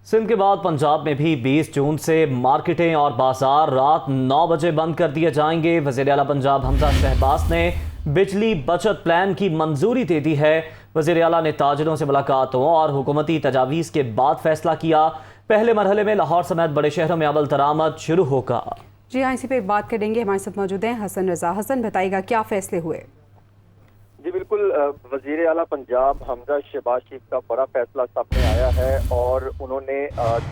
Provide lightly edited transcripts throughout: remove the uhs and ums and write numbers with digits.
सिंध के बाद पंजाब में भी 20 जून से मार्केटें और बाजार रात 9 बजे बंद कर दिए जाएंगे। वज़ीर आला पंजाब हमजा शहबाज ने बिजली बचत प्लान की मंजूरी दे दी है। वज़ीर आला ने ताजिरों से मुलाकातों और हुकूमती तजावीज़ के बाद फैसला किया। पहले मरहले में लाहौर समेत बड़े शहरों में अमल दरामद शुरू होगा। जी हाँ, इसी पे बात करेंगे। हमारे साथ मौजूद हैं हसन रजा। हसन, बताइएगा क्या फैसले हुए? जी बिल्कुल, वज़ीर आला पंजाब हमजा शहबाज शरीफ का बड़ा फैसला सामने आया है और उन्होंने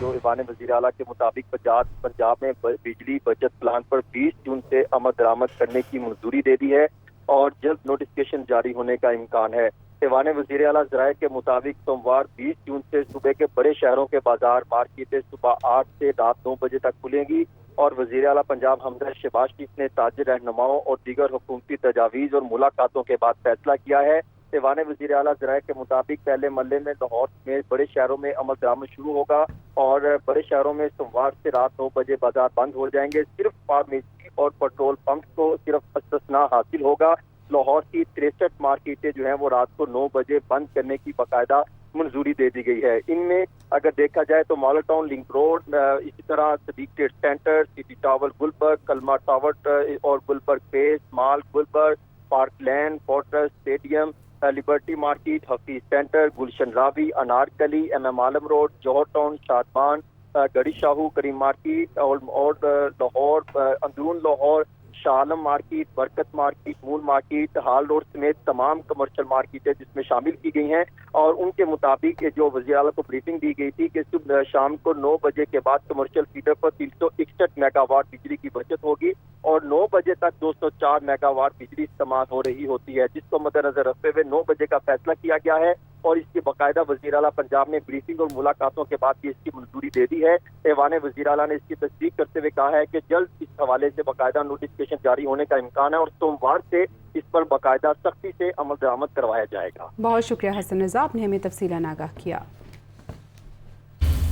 जो ईवान वज़ीर आला के मुताबिक पंजाब में बिजली बचत प्लान पर 20 जून से अमल दरामद करने की मंजूरी दे दी है और जल्द नोटिफिकेशन जारी होने का इम्कान है। ईवान वज़ीर आला ज़राए के मुताबिक सोमवार 20 जून से सूबे के बड़े शहरों के बाजार मार्केटें सुबह 8 से रात 9 बजे तक खुलेंगी और वज़ीर आला पंजाब हमजा शहबाज शरीफ ने ताजिर रहनुमाओं और दीगर हुकूमती तजावीज़ और मुलाकातों के बाद फैसला किया है। ईवान वज़ीर आला ज़राए के मुताबिक पहले मरहले में लाहौर में बड़े शहरों में अमल दरामद शुरू होगा और बड़े शहरों में सोमवार से रात 9 बजे बाजार बंद हो जाएंगे। सिर्फ फार्मेसी और पेट्रोल पंप को सिर्फ इस्तिस्ना हासिल होगा। लाहौर की 63 मार्केटें जो हैं वो रात को 9 बजे बंद करने की बाकायदा मंजूरी दे दी गई है। इनमें अगर देखा जाए तो मॉडल टाउन लिंक रोड, इसी तरह Sadiq trade centre, city tower Gulberg, Kalma tower और Gulberg base mall Gulberg, park land, Fortress stadium, Liberty market, Hafeez centre, Gulshan Ravi, Anarkali, MM Alam road, Johar town, Shadman, Garhi Shahu, Karim market और लाहौर, अंदरून Lahore, Shah Alam market, Barkat market, Moon market, Hall road समेत तमाम कमर्शियल मार्केटें जिसमें शामिल की गई हैं और उनके मुताबिक जो वज़ीर आला को ब्रीफिंग दी गई थी कि सुबह शाम को 9 बजे के बाद कमर्शियल फीडर पर 361 मेगावाट बिजली की बचत होगी और 9 बजे तक 204 मेगावाट बिजली इस्तेमाल हो रही होती है, जिसको मद्देनजर रखते हुए 9 बजे का फैसला किया गया है और इसकी बाकायदा वज़ीर आला पंजाब ने ब्रीफिंग और मुलाकातों के बाद भी इसकी मंजूरी दे दी है। ईवान वज़ीर आला ने इसकी तस्दीक करते हुए कहा है कि जल्द इस हवाले से बाकायदा नोटिफिकेशन जारी होने का इम्कान है और सोमवार से इस पर बाकायदा सख्ती से अमल दरामद करवाया जाएगा। बहुत शुक्रिया हसन रजा, आपने हमें तफसीलन आगाह किया।